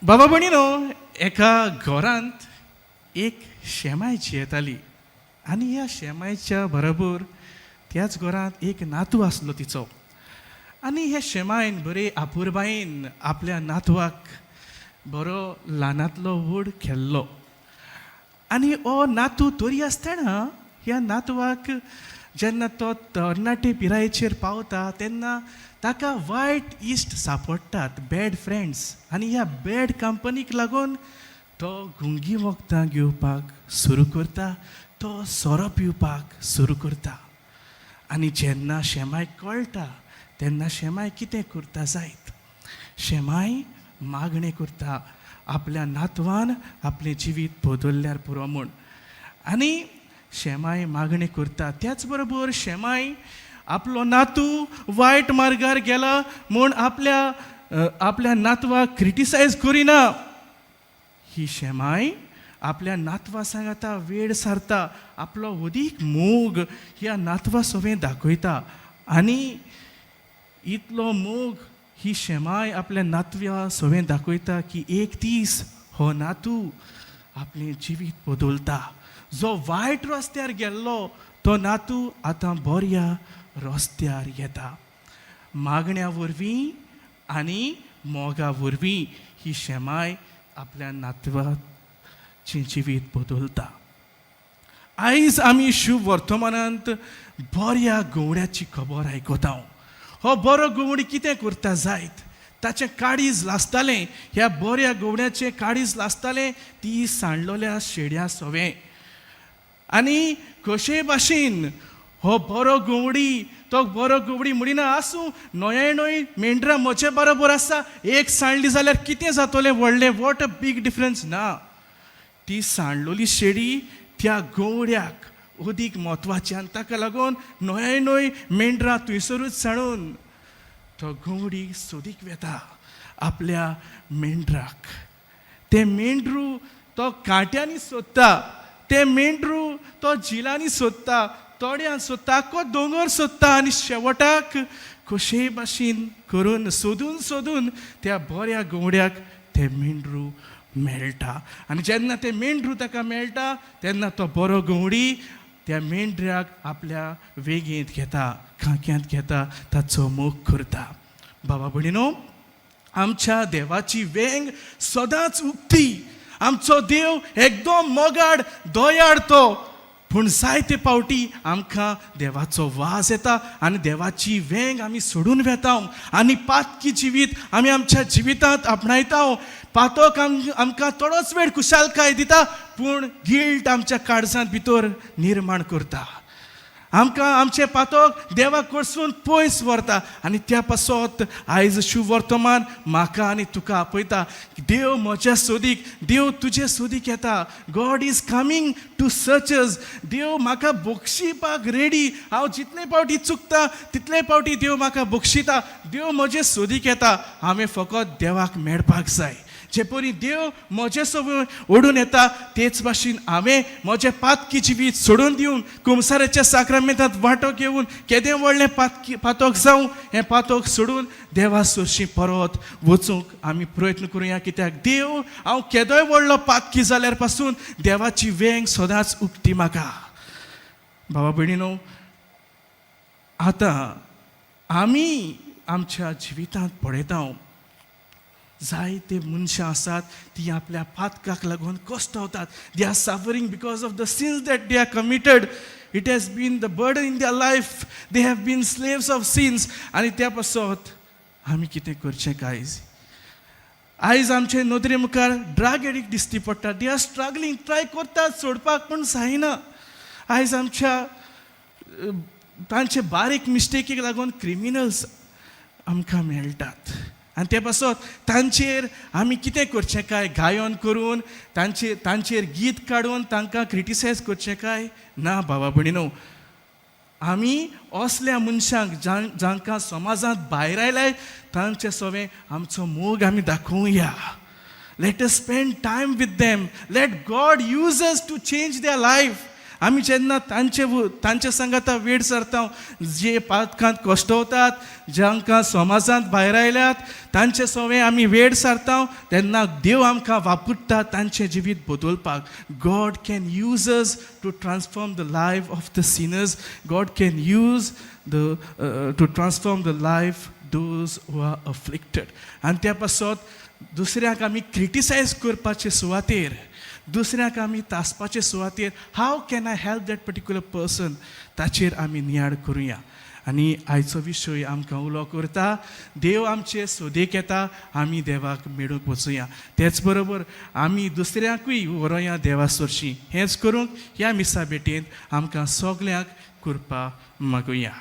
बाबा भणीनो, एका घरांत एक शेमाय येताली आनी ह्या शेमायच्या बरोबर त्याच घरांत एक नातू आसलो तिचो. आनी हे शेमायन बरे आपुरबायेन आपल्या नातवाक बरो ल्हानातलो वड खेळ्ळो. आनी हो नातू तोरी आसतना ह्या नातवाक जेन्ना तो तरणाटे पिरायेचेर पावता तेन्ना ताका वायट इश्ट सांपडटात, बॅड फ्रेंड्स. आनी ह्या बॅड कंपनीक लागून तो गुंगी वखदां घेवपाक सुरू करता, तो सोरो पिवपाक सुरू करता. आनी जेन्ना शेमाय कळटा तेन्ना शेमाय कितें करता जायत, शेमाय मागणें करता आपल्या नातवान आपलें जिवीत बदल्ल्यार पुरो म्हूण. आनी शेमाय मागणें करता. त्याच बरोबर शेमाय आपलो नातू वायट मार्गार गेला म्हूण आपल्या नातवाक क्रिटिसायज करिना. ही शेमाय आपल्या नातवा सांगाता वेळ सारता, आपलो अदीक मोग ह्या नातवा सोबें दाखयता. आनी इतलो मोग ही शेमाय आपल्या नातव्या सोबें दाखयता की एक दीस हो नातू आपलें जिवीत बदलता. जो वायट रस्त्यार गेल्लो तो नातू आतां बऱ्या रस्त्यार येता. मागण्या वरवीं आनी मोगा वरवीं ही शेमाय आपल्या नातवाचें जिवीत बदलता. आयज आमी शुभ वर्तमानांत बऱ्या गवड्याची खबर आयकता. हो बरो गवडी कितें करता जायत, ताचें काळीज लासतालें, ह्या बऱ्या गवड्याचें काळीज लासतालें ती सांडलोल्या शेड्या सोवें. आनी कशे भाशेन हो बरो गवडी तो बरो गवडी म्हणिना आसूं नोय मेंढरां म्हजे बरोबर आसा, एक सांडली जाल्यार कितें जातलें व्हडलें, वॉट अ बीग डिफरन्स. ना, ती सांडलोली शेडी त्या गवड्याक अदीक म्हत्वाची आनी ताका लागून नोय मेंढरां थंयसरूच सांडून तो गवडी सोदीक वेता आपल्या मेंढराक. तें मेंढरू तो कांट्यांनी सोदता, तें मेंढरू तो जिलांनी सोदता, तोड्यान सोदता, आख्खो दोंगर सोदता. आनी शेवटाक कशेय भाशेन करून सोदून त्या बऱ्या गवड्याक तें मेंढरू मेळटा. आनी जेन्ना तें मेंढरू ताका मेळटा तेन्ना तो बरो गवडी त्या मेंढऱ्याक आपल्या वेगेंत घेता, खाक्यांत घेता, ताचो मोग करता. बाबा भणीनो, आमच्या देवाची वेंग सदांच उक्ती. आमचो देव एकदम मोगाड दोयाड तो, पूण जायते फावटी आमकां देवाचो वाज येता आनी देवाची वेंग आमी सोडून वेता आनी पातकी जिवीत आमी आमच्या जिवितांत आपणायता. पातोक आमकां थोडोच वेळ खुशालकाय दिता, पूण गिल्ट आमच्या काळजांत भितर निर्माण करता. आमकां आमचें पातोक देवाक कडसून पयस व्हरता. आनी त्या पासत आयज शुभ वर्तमान म्हाका आनी तुका आपयता. देव म्हज्या सोदीक, देव तुजे सोदीक येता. God is coming to search us. देव म्हाका बक्षिपाक रेडी. हांव जितले फावटी चुकता तितले फावटी देव म्हाका बक्षिता. देव म्हजे सोदीक येता. हांवें फकत देवाक मेळपाक जाय. जे परी देव म्हजे सोबत ओडून येता तेच भाशेन हांवें म्हजें पातकी जिवीत सोडून दिवन कुमसाराच्या साक्रामेंतांत वांटो घेवन केदें व्हडलें पातोक जावं हें पातोक सोडून देवा सुरशी परत वचूंक आमी प्रयत्न करुया. कित्याक देव हांव केदोय व्हडलो पातकी जाल्यार पासून देवाची वेंग सदांच उक्ती म्हाका. बाबा भयणीनो, आतां आमी आमच्या जिवितांत पळयता जायते मनशां आसात ती आपल्या पातकाक लागून कोस्तावतात. They are suffering because of the sins that they are committed. It has been the burden in their life. They have been slaves of sins. आनी त्या पासत आमी कितें करचें काय? आयज आमचे नदरे मुखार ड्रग एडिक्ट दिसती पडटा. दे आर स्ट्रगलींग, ट्राय करतात सोडपाक पूण जायना. आयज आमच्या तांचे बारीक मिस्टेकीक लागून क्रिमिनल्स आमकां मेळटात. आनी ते पासत तांचेर आमी कितें करचें काय? गायन करून तांचेर गीत काडून तांकां क्रिटिसायज करचें काय? ना बाबा भणीनो, आमी असल्या मनशांक जांकां समाजांत भायर आयलाय तांचे सोबें आमचो मोग आमी दाखोवया. Let us spend time with them. Let God use us to change their life. आमी जेन्ना तांचे सांगाता वेड सरता, जे पातकांत कश्टवतात, जांकां समाजांत भायर आयल्यात, तांचे सगळें आमी वेड सारता, तेन्ना देव आमकां वापरता तांचें जिवीत बदलपाक. God can use us to transform the life of the sinners. God can use to transform the life those who are afflicted. आनी त्या पासत दुसऱ्याक आमी क्रिटिसायज करपाचे सुवातेर, दुसऱ्याक आमी तासपाचे सुवातेर, how can I help that particular person, ताचेर आमी नियाळ करुया. आनी आयचो विशय आमकां उलो करता, देव आमचे सोदेक येता, आमी देवाक मेळूंक वचुया. तेच बरोबर आमी दुसऱ्याकूय व्हरोया देवा सरशी. हेंच करूंक ह्या मिसा भेटेंत आमकां सगल्यांक कृपा मागुया.